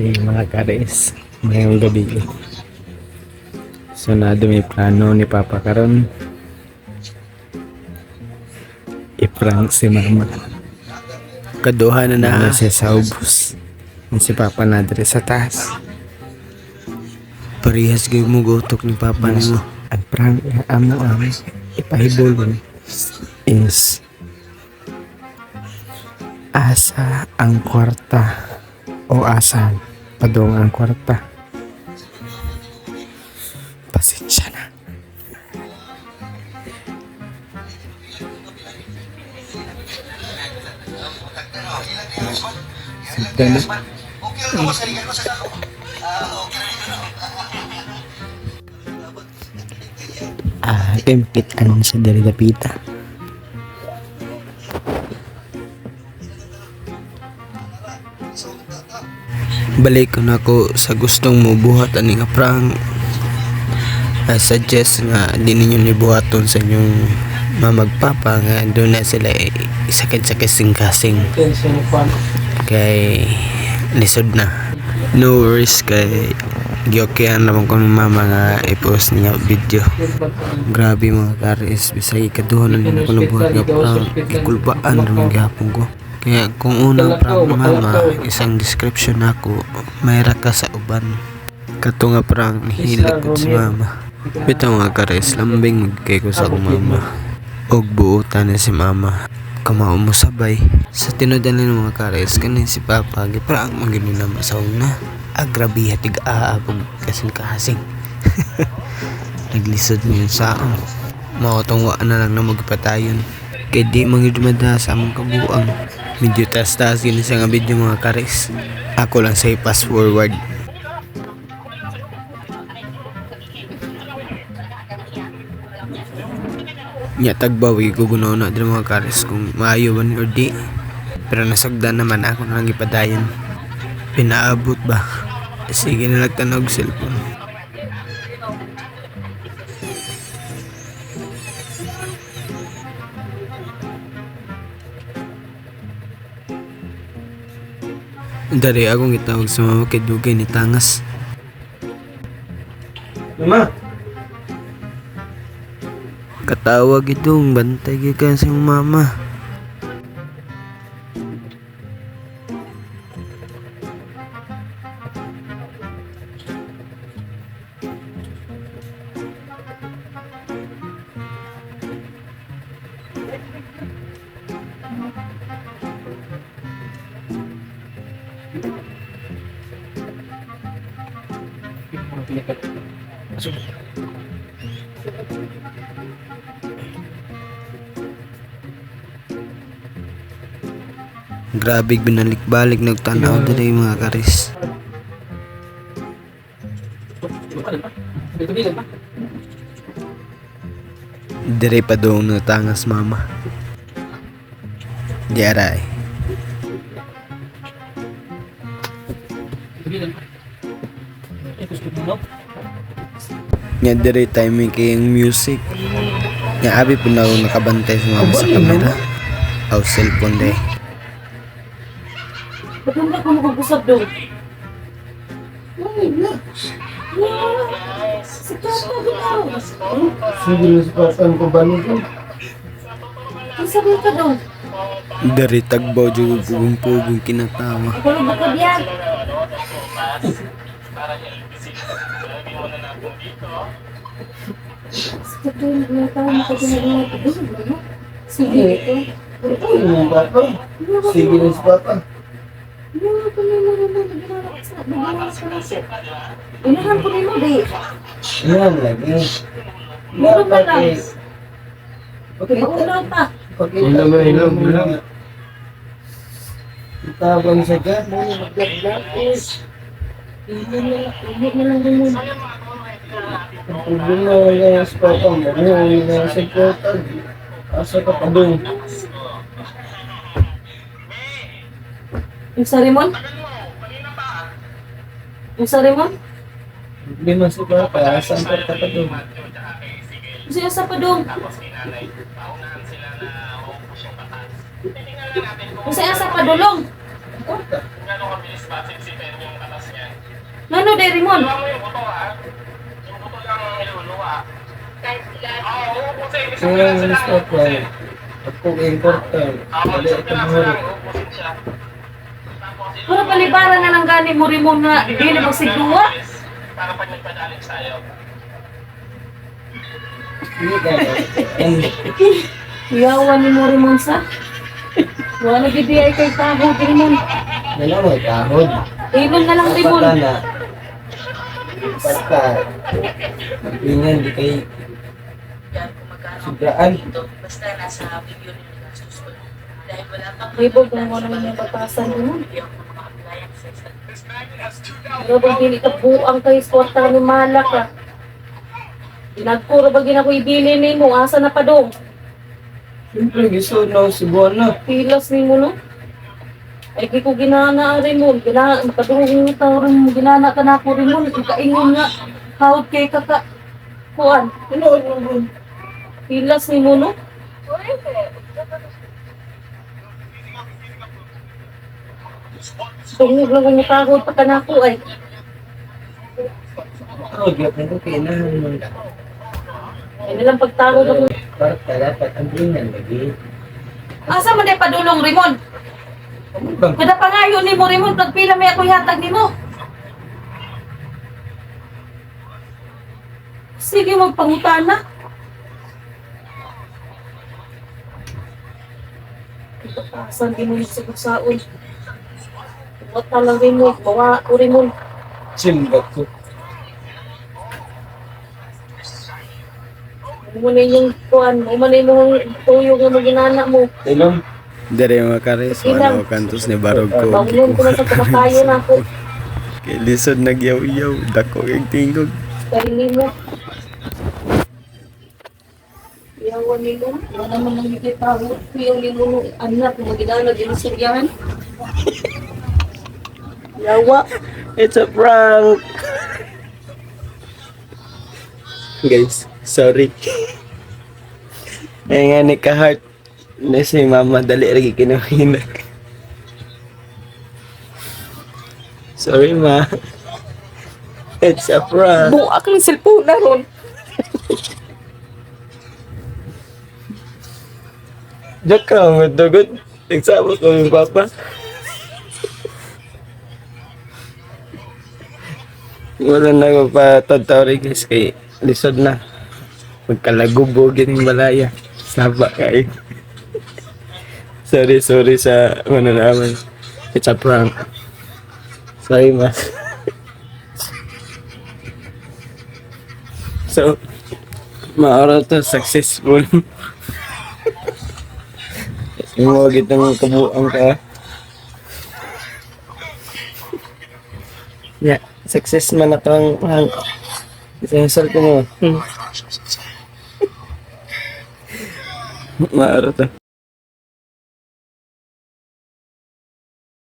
Mga kares, ngayong gabi. So na may plano ni Papa karon i-prank si Mama. Kaduha na siya sa ubos. Si Papa na dire sa taas. Parehas kayo mo gutok ni Papa nimo. Ang prank na amo ipahibulon is asa ang kwarta o asan padong ang kwarta. Pasensya na. Kempitan sa dari dapita. Balik ko na ako sa gustong mo buhat ani nga prank. I suggest nga di ninyo ni buhaton sa inyong mamagpapa nga doon na sila sakit sa kasing-kasing. Kay lisod na. No worries kay giyokyan naman ko ng mama nga i-post niya video. Grabe mga karis, bisay ikaduhan na din ako ng buhat nga prank. Ikulbaan naman gihapon ko. Kaya kung unang prank mama, isang description ako, mayra ka sa uban. Kato nga prank, hilag ko si mama. Bitaw mga karis, lambing magkay ko sa akong mama. Og buutan na si mama. Kamao mo sabay. Sa tinudan ng mga karis, kanin si Papa, giprank magiging na masawag na. Agrabi hatig aabog kasing-kasing. Naglisod niyo sa aon. Makatungwa na lang na magpatayon. Kaya di mangidumada sa among kabuang. Medyo taas-taas yun sa nga video mga karis. Ako lang say pass forward. Nya tagbawi ko gunaw na din mga karis kung maayo ba or di. Pero nasagdan naman ako nang ipadayon. Pinaabot ba? Sige na nagtanog cellphone. Dari akong itawag sa mama kay dugay ni Tangas. Mama! Katawag itong bantay ka sa mama. Grabe binalik-balik nagtanaw dali mga karis. Dire pa doon natangas mama. Di aray. Nya dire timing kayong music. Nya abi po na akong nakabantay sa mama sa camera. Aw cellphone day. Ba't hindi ko makapusap doon? Sikat na ginaw. Sige na si Papa ang kumbani ko. Ang sabi ka doon. Dari tagbaw jud pugong-pugong kinatawa. Ikaw ba ka diyan? Sikat doon. May tao makaginawa ko doon. Sige ito. Sige na si Papa. Sige na si Papa. Inahan ko rin mo, di. Yan lagi. Meron pa lang. Pakita. Maulaw pa. Pakita. Ilang. Tabang sa gas. Muna mag-gas. Hindi na lang din muna. Ang problema na si Papa. Mabuhay na sa kwarta. Asa ka pa doon? Yung sa Rimon? Yung sa Rimon? Problema si Papa. Asan ka pa doon? Kasi sa Padong. Kasi sa Padulong. Ngano day Rimon? Kaya stop lang. Ako important. Dali ito mahuro. Puro palibaran na ng gani mo Rimon nga dili magsigduwa. Hindi ka. Iyawan ni mo Rimon sa. Wala gidi ay kay tago Rimon. Dalawa kahod. Ilon na lang Rimon. Basta na. Basta. Magpingan di kay sobraan. Ribog na mo naman yung batasan Rimon. Pero ba dili ka buang kay sporta ni Malak ka. Nagkuro ba ginako ibili ni mo asa na pa dong? Siyempre gusto na si Buwana. Pilas ni mo no? Ay di ko ginana rin mo. Makadungin mo tao rin mo. Ginana ka na ako rin mo. Ikaingon nga. Hawad kay kaka. Kuan. Ano? Pilas ni mo no? Tungog lang ang mukahod pa ka na ako ay. Ako, gyapon ko kailangan mo. Ay nilang pagtawag ako. Para dapat ang blingan lagi. Asa man ay padulong Rimon? Ano bang? Kada pangayo ni mo Rimon. Pagpila may ako yatag ni mo. Sige magpangutan na. Ipatasan din mo yung sigursaon. Huwag talang Rimon. Bawa ko Rimon. Simbat ko. Muna yung kuhan. Muna yung tuyo nga maginana mo. Ilong. Dari mga kares, wala ko kantos ni Barog ko. Bangon ko na sa kumakayo na ako. Kay lisod nagyaw-yaw, dako yung tingog. Kainin mo. Iyawan nilo. Wala naman nang higit tao. Yung nilo anak mo maginana din sa biyahan. Yawa. It's a prank! Guys, sorry. Ay nga ni ka-heart. Na si mama, dali lagi kinuhinak. Sorry ma. It's a prank. Buak ng cellphone na ron. Diyak ka, magdugot. Nagsabot ko yung papa. Wala na ako pa tatawari guys kay lisod na. Magkalagubog yung balaya. Saba kayo. Sorry sa ano naman. It's a prank. Sorry ma. So, maoro to successful. Yung mga gitang kabuang ka. Yeah, success man na kang prank. Isang ko mo. Maaro to.